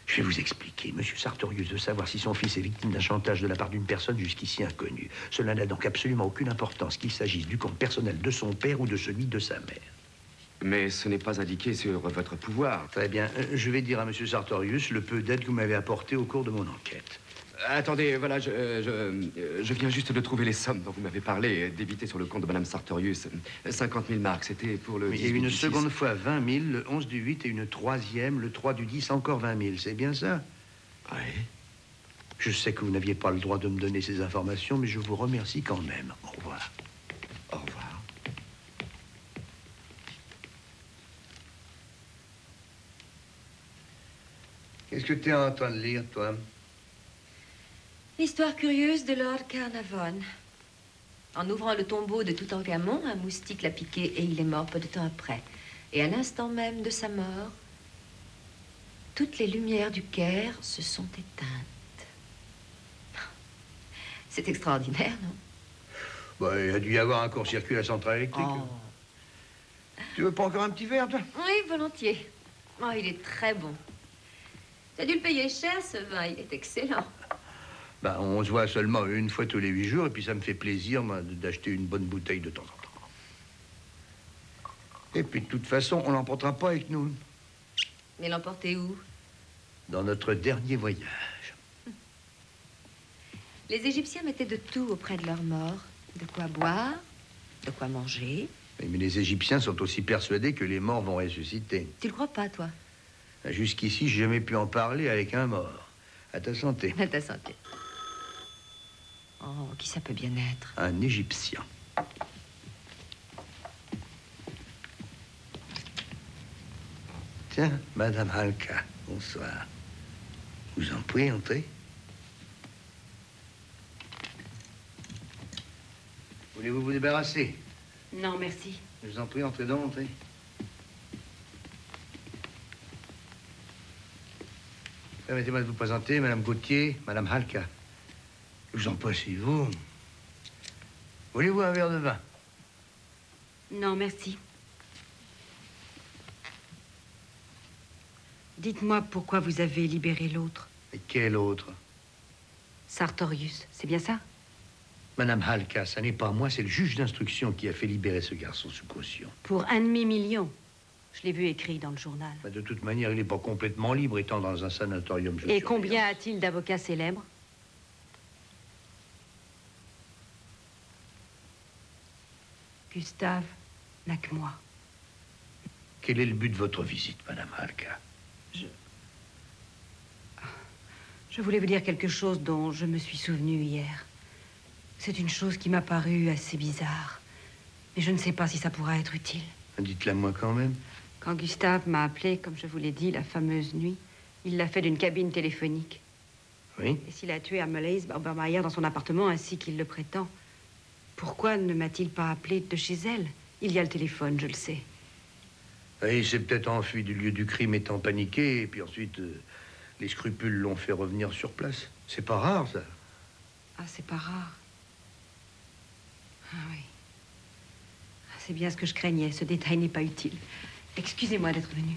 Je vais vous expliquer. Monsieur Sartorius veut savoir si son fils est victime d'un chantage de la part d'une personne jusqu'ici inconnue. Cela n'a donc absolument aucune importance qu'il s'agisse du compte personnel de son père ou de celui de sa mère. Mais ce n'est pas indiqué sur votre pouvoir. Très bien. Je vais dire à Monsieur Sartorius le peu d'aide que vous m'avez apporté au cours de mon enquête. Attendez, voilà, je viens juste de trouver les sommes dont vous m'avez parlé, débitées sur le compte de Mme Sartorius. 50 000 marques, c'était pour le... Oui, et une seconde fois 20 000, le 11 du 8, et une troisième, le 3 du 10, encore 20 000. C'est bien ça? Oui. Je sais que vous n'aviez pas le droit de me donner ces informations, mais je vous remercie quand même. Au revoir. Au revoir. Qu'est-ce que tu es en train de lire, toi? L'histoire curieuse de Lord Carnarvon. En ouvrant le tombeau de Toutankhamon, un moustique l'a piqué et il est mort peu de temps après. Et à l'instant même de sa mort, toutes les lumières du Caire se sont éteintes. C'est extraordinaire, non? Bah, il a dû y avoir un court-circuit à la centrale électrique. Oh. Tu veux pas encore un petit verre, toi? Oui, volontiers. Oh, il est très bon. Tu as dû le payer cher, ce vin. Il est excellent. Ben, on se voit seulement une fois tous les 8 jours, et puis ça me fait plaisir, moi, d'acheter une bonne bouteille de temps en temps. Et puis, de toute façon, on l'emportera pas avec nous. Mais l'emporter où? Dans notre dernier voyage. Les Égyptiens mettaient de tout auprès de leurs morts. De quoi boire, de quoi manger. Mais les Égyptiens sont aussi persuadés que les morts vont ressusciter. Tu le crois pas, toi? Jusqu'ici, j'ai jamais pu en parler avec un mort. À ta santé. À ta santé. Oh, qui ça peut bien être? Un Égyptien. Tiens, Madame Halka, bonsoir. Vous en prie, entrez. Voulez-vous vous débarrasser? Non, merci. Je vous en prie, entrez donc, entrez. Permettez-moi de vous présenter Madame Gauthier, Madame Halka. Je vous en prie, vous. Voulez-vous un verre de vin? Non, merci. Dites-moi pourquoi vous avez libéré l'autre. Et quel autre? Sartorius, c'est bien ça? Madame Halka, ça n'est pas moi, c'est le juge d'instruction qui a fait libérer ce garçon sous caution. Pour 1,5 million. Je l'ai vu écrit dans le journal. De toute manière, il n'est pas complètement libre, étant dans un sanatorium. Et combien a-t-il d'avocats célèbres? Gustave n'a que moi. Quel est le but de votre visite, Madame Halka? Je voulais vous dire quelque chose dont je me suis souvenu hier. C'est une chose qui m'a paru assez bizarre. Mais je ne sais pas si ça pourra être utile. Dites-la moi quand même. Quand Gustave m'a appelé, comme je vous l'ai dit, la fameuse nuit, il l'a fait d'une cabine téléphonique. Oui? Et s'il a tué Amélie Obermeyer dans son appartement, ainsi qu'il le prétend, pourquoi ne m'a-t-il pas appelé de chez elle? Il y a le téléphone, je le sais. Et il s'est peut-être enfui du lieu du crime étant paniqué, et puis ensuite, les scrupules l'ont fait revenir sur place. C'est pas rare, ça. Ah, c'est pas rare. Ah oui. C'est bien ce que je craignais. Ce détail n'est pas utile. Excusez-moi d'être venu.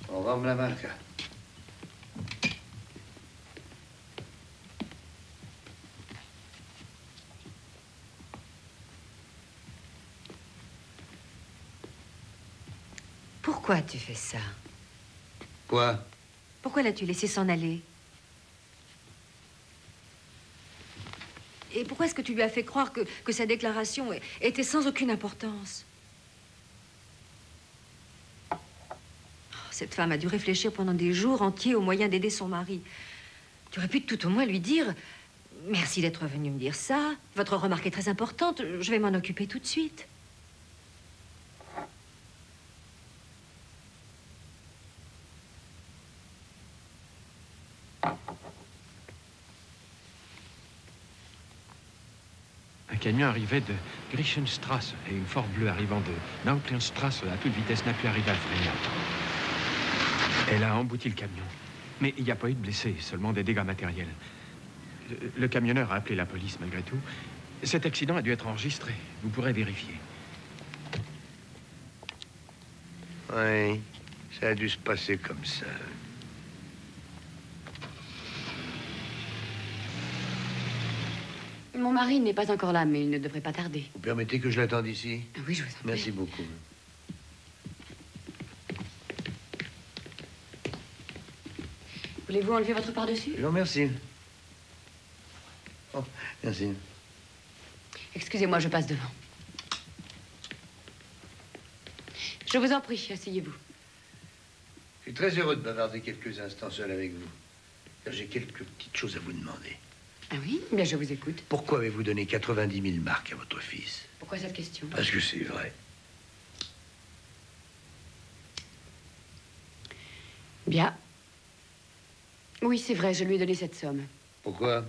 Au revoir, Madame Halka. Pourquoi tu fais ça? Quoi? Pourquoi l'as-tu laissé s'en aller? Et Et pourquoi est-ce que tu lui as fait croire que sa déclaration était sans aucune importance? Oh, cette femme a dû réfléchir pendant des jours entiers aux moyens d'aider son mari. Tu aurais pu tout au moins lui dire... Merci d'être venu me dire ça. Votre remarque est très importante. Je vais m'en occuper tout de suite. Un camion arrivait de Griechenstrasse et une Ford bleue arrivant de Nauplinstrasse à toute vitesse n'a pu arriver à freiner. Elle a embouti le camion. Mais il n'y a pas eu de blessés, seulement des dégâts matériels. Le camionneur a appelé la police malgré tout. Cet accident a dû être enregistré. Vous pourrez vérifier. Oui, ça a dû se passer comme ça. Mon mari n'est pas encore là, mais il ne devrait pas tarder. Vous permettez que je l'attende ici? Oui, je vous en prie. Merci beaucoup. Voulez-vous enlever votre par-dessus? Je vous remercie. Oh, merci. Excusez-moi, je passe devant. Je vous en prie, asseyez-vous. Je suis très heureux de bavarder quelques instants seul avec vous. Car j'ai quelques petites choses à vous demander. Ah oui? Bien, je vous écoute. Pourquoi avez-vous donné 90 000 marks à votre fils? Pourquoi cette question? Parce que c'est vrai. Bien. Oui, c'est vrai, je lui ai donné cette somme. Pourquoi?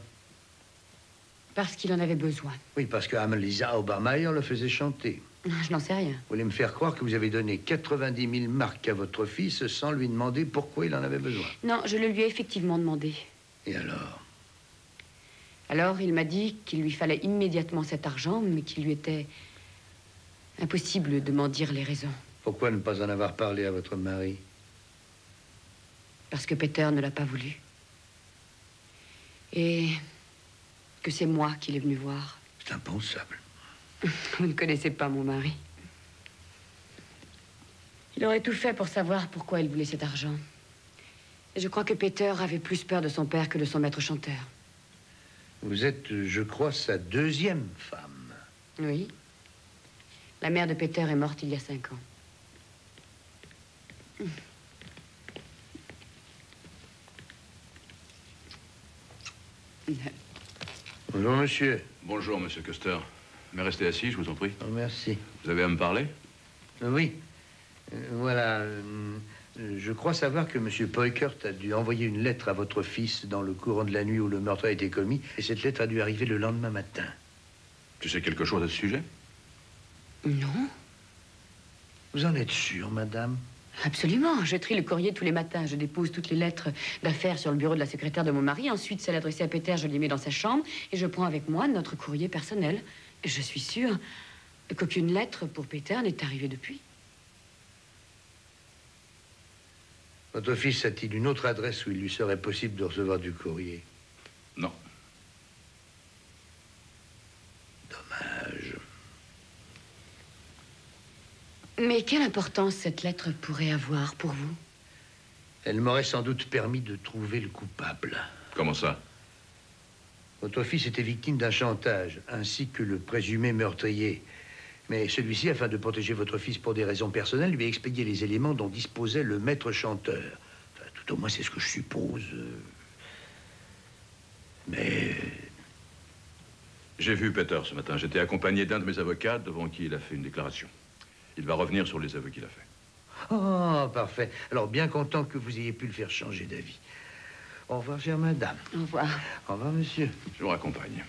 Parce qu'il en avait besoin. Oui, parce que Annelisa Obermeier le faisait chanter. Je n'en sais rien. Vous voulez me faire croire que vous avez donné 90 000 marks à votre fils sans lui demander pourquoi il en avait besoin? Non, je le lui ai effectivement demandé. Et alors? Alors, il m'a dit qu'il lui fallait immédiatement cet argent, mais qu'il lui était impossible de m'en dire les raisons. Pourquoi ne pas en avoir parlé à votre mari? Parce que Peter ne l'a pas voulu. Et que c'est moi qui l'ai venu voir. C'est impensable. Vous ne connaissez pas mon mari. Il aurait tout fait pour savoir pourquoi il voulait cet argent. Et je crois que Peter avait plus peur de son père que de son maître chanteur. Vous êtes, je crois, sa deuxième femme. Oui. La mère de Peter est morte il y a 5 ans. Bonjour, monsieur. Bonjour, monsieur Custer. Mais restez assis, je vous en prie. Oh, merci. Vous avez à me parler? Oui. Voilà. Je crois savoir que monsieur Peukert a dû envoyer une lettre à votre fils dans le courant de la nuit où le meurtre a été commis. Et cette lettre a dû arriver le lendemain matin. Tu sais quelque chose à ce sujet? Non. Vous en êtes sûre, madame? Absolument. Je trie le courrier tous les matins. Je dépose toutes les lettres d'affaires sur le bureau de la secrétaire de mon mari. Ensuite, celle adressée à Peter, je les mets dans sa chambre. Et je prends avec moi notre courrier personnel. Je suis sûre qu'aucune lettre pour Peter n'est arrivée depuis. Votre fils a-t-il une autre adresse où il lui serait possible de recevoir du courrier? Non. Dommage. Mais quelle importance cette lettre pourrait avoir pour vous? Elle m'aurait sans doute permis de trouver le coupable. Comment ça? Votre fils était victime d'un chantage, ainsi que le présumé meurtrier. Mais celui-ci, afin de protéger votre fils pour des raisons personnelles, lui a expédié les éléments dont disposait le maître chanteur. Enfin, tout au moins, c'est ce que je suppose. Mais... J'ai vu Peter ce matin. J'étais accompagné d'un de mes avocats devant qui il a fait une déclaration. Il va revenir sur les aveux qu'il a faits. Oh, parfait. Alors, bien content que vous ayez pu le faire changer d'avis. Au revoir, chère madame. Au revoir. Au revoir, monsieur. Je vous raccompagne.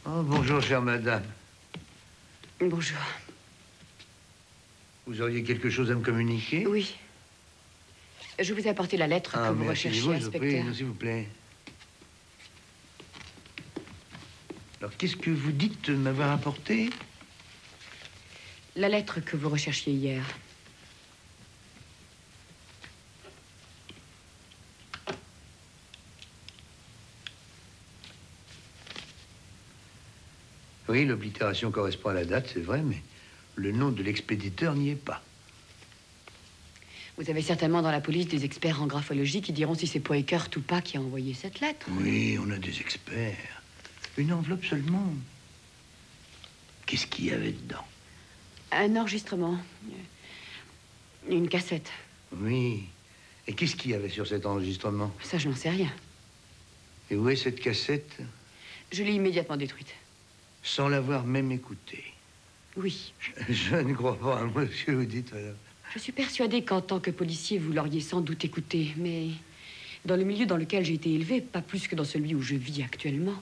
Oh, bonjour, chère madame. Bonjour. Vous auriez quelque chose à me communiquer? Oui. Je vous ai apporté la lettre que vous recherchiez, inspecteur. S'il vous plaît. Alors, qu'est-ce que vous dites m'avoir apporté? La lettre que vous recherchiez hier. Oui, l'oblitération correspond à la date, c'est vrai, mais le nom de l'expéditeur n'y est pas. Vous avez certainement dans la police des experts en graphologie qui diront si c'est Poikert ou pas qui a envoyé cette lettre. Oui, on a des experts. Une enveloppe seulement. Qu'est-ce qu'il y avait dedans? Un enregistrement. Une cassette. Oui. Et qu'est-ce qu'il y avait sur cet enregistrement? Ça, je n'en sais rien. Et où est cette cassette? Je l'ai immédiatement détruite. Sans l'avoir même écoutée? Oui. Je ne crois pas à moi ce que vous dites, madame. Je suis persuadée qu'en tant que policier, vous l'auriez sans doute écouté, mais dans le milieu dans lequel j'ai été élevée, pas plus que dans celui où je vis actuellement,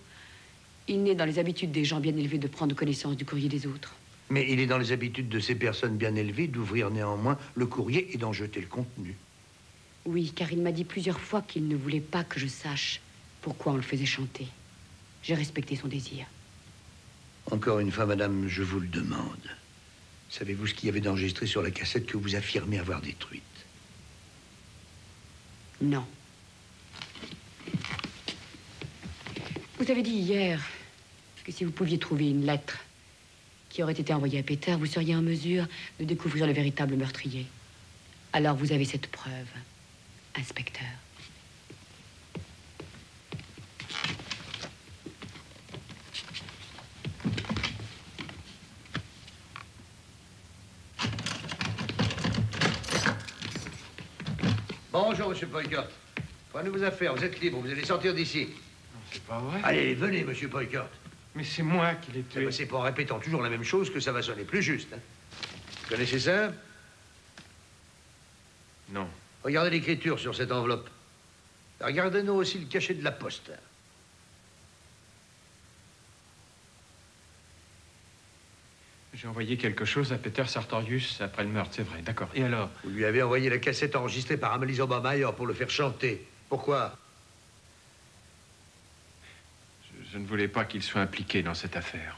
il n'est dans les habitudes des gens bien élevés de prendre connaissance du courrier des autres. Mais il est dans les habitudes de ces personnes bien élevées d'ouvrir néanmoins le courrier et d'en jeter le contenu. Oui, car il m'a dit plusieurs fois qu'il ne voulait pas que je sache pourquoi on le faisait chanter. J'ai respecté son désir. Encore une fois, madame, je vous le demande. Savez-vous ce qu'il y avait d'enregistré sur la cassette que vous affirmez avoir détruite? Non. Vous avez dit hier que si vous pouviez trouver une lettre qui aurait été envoyée à Peter, vous seriez en mesure de découvrir le véritable meurtrier. Alors vous avez cette preuve, inspecteur. Bonjour, monsieur Poikert. Prenez vos affaires, vous êtes libre, vous allez sortir d'ici. C'est pas vrai. Allez, venez, monsieur Poikert. Mais c'est moi qui l'ai tué. C'est pas en répétant toujours la même chose que ça va sonner plus juste. Hein. Vous connaissez ça? Non. Regardez l'écriture sur cette enveloppe. Regardez-nous aussi le cachet de la poste. J'ai envoyé quelque chose à Peter Sartorius après le meurtre, c'est vrai. D'accord. Et alors? Vous lui avez envoyé la cassette enregistrée par Amelie Obermeyer pour le faire chanter. Pourquoi? Je ne voulais pas qu'il soit impliqué dans cette affaire.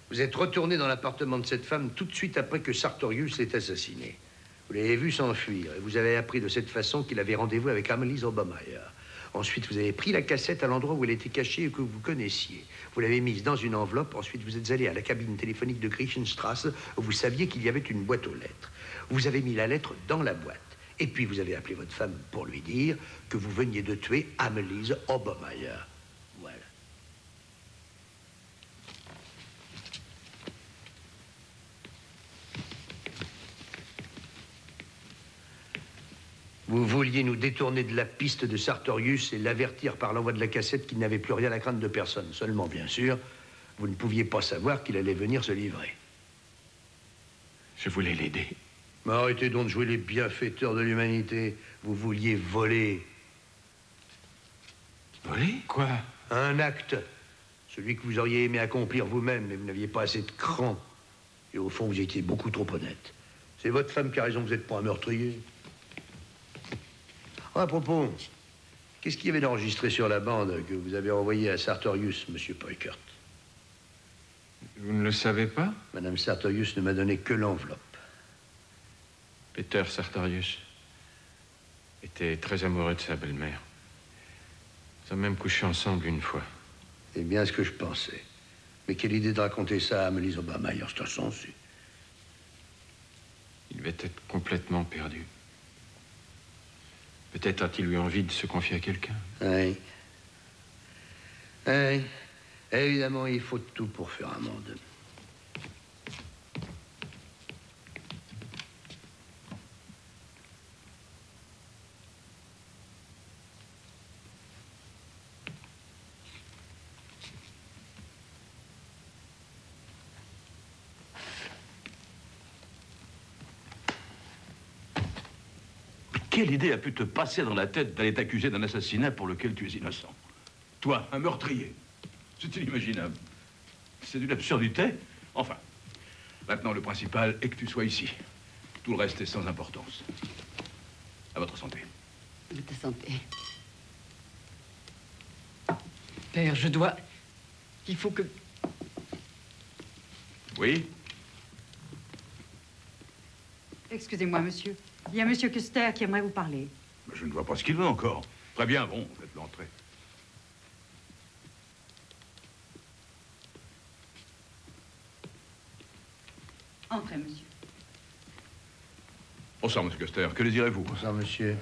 Vous êtes retourné dans l'appartement de cette femme tout de suite après que Sartorius l'ait assassiné. Vous l'avez vu s'enfuir et vous avez appris de cette façon qu'il avait rendez-vous avec Amelie Obermeyer. Ensuite, vous avez pris la cassette à l'endroit où elle était cachée et que vous connaissiez. Vous l'avez mise dans une enveloppe. Ensuite, vous êtes allé à la cabine téléphonique de Griechenstrasse où vous saviez qu'il y avait une boîte aux lettres. Vous avez mis la lettre dans la boîte. Et puis, vous avez appelé votre femme pour lui dire que vous veniez de tuer Amelie Obermeyer. Voilà. Vous vouliez nous détourner de la piste de Sartorius et l'avertir par l'envoi de la cassette qu'il n'avait plus rien à craindre de personne. Seulement, bien sûr, vous ne pouviez pas savoir qu'il allait venir se livrer. Je voulais l'aider. Mais arrêtez donc de jouer les bienfaiteurs de l'humanité. Vous vouliez voler. Voler? Quoi? Un acte. Celui que vous auriez aimé accomplir vous-même, mais vous n'aviez pas assez de cran. Et au fond, vous étiez beaucoup trop honnête. C'est votre femme qui a raison, vous n'êtes pas un meurtrier. À propos, qu'est-ce qu'il y avait d'enregistré sur la bande que vous avez envoyée à Sartorius, monsieur Poikert? Vous ne le savez pas? Madame Sartorius ne m'a donné que l'enveloppe. Peter Sartorius était très amoureux de sa belle-mère. Ils ont même couché ensemble une fois. C'est bien ce que je pensais. Mais quelle idée de raconter ça à Amelie Obermeyer, c'est insensé. Il devait être complètement perdu. Peut-être a-t-il eu envie de se confier à quelqu'un. Oui. Oui. Évidemment, il faut tout pour faire un monde. Quelle idée a pu te passer dans la tête d'aller t'accuser d'un assassinat pour lequel tu es innocent? Toi, un meurtrier. C'est inimaginable. C'est d'une absurdité. Enfin, maintenant, le principal est que tu sois ici. Tout le reste est sans importance. À votre santé. À ta santé. Père, je dois... Il faut que... Oui? Excusez-moi, monsieur. Il y a monsieur Custer qui aimerait vous parler. Je ne vois pas ce qu'il veut encore. Très bien, bon, faites-le entrer. Entrez, monsieur. Bonsoir, monsieur Custer. Que désirez-vous? Bonsoir, monsieur.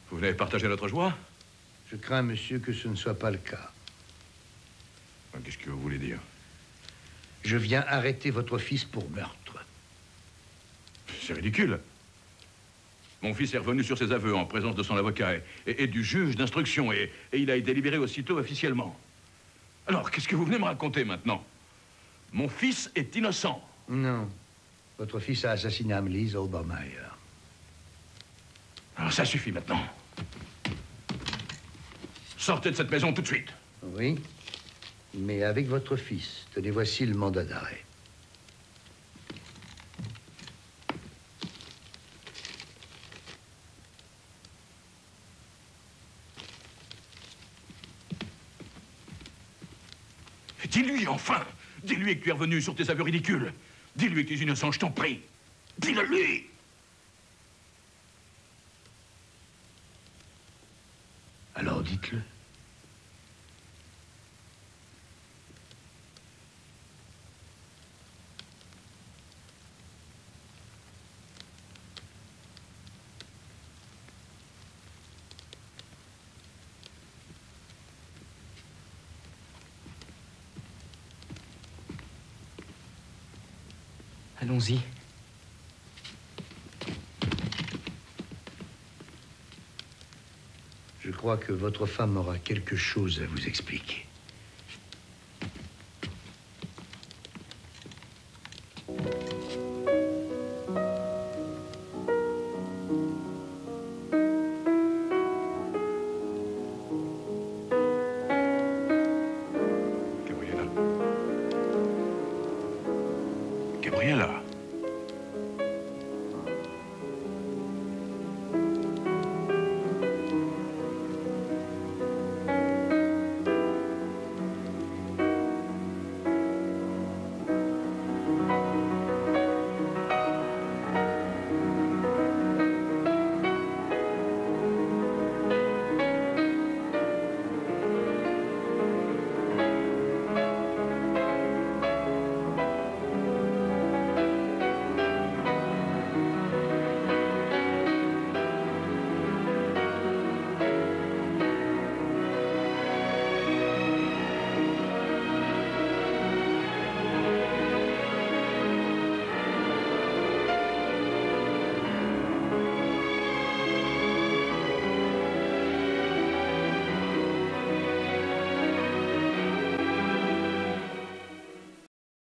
Vous venez partager notre joie? Je crains, monsieur, que ce ne soit pas le cas. Qu'est-ce que vous voulez dire? Je viens arrêter votre fils pour meurtre. C'est ridicule. Mon fils est revenu sur ses aveux en présence de son avocat et du juge d'instruction et il a été libéré aussitôt officiellement. Alors, qu'est-ce que vous venez me raconter maintenant? Mon fils est innocent. Non. Votre fils a assassiné Anneliese Obermeyer. Alors, ça suffit maintenant. Sortez de cette maison tout de suite. Oui, mais avec votre fils. Tenez, voici le mandat d'arrêt. Dis-lui, enfin! Dis-lui que tu es revenu sur tes aveux ridicules. Dis-lui que tu es innocent, je t'en prie. Dis-le-lui! Alors dites-le. Allons-y. Je crois que votre femme aura quelque chose à vous expliquer.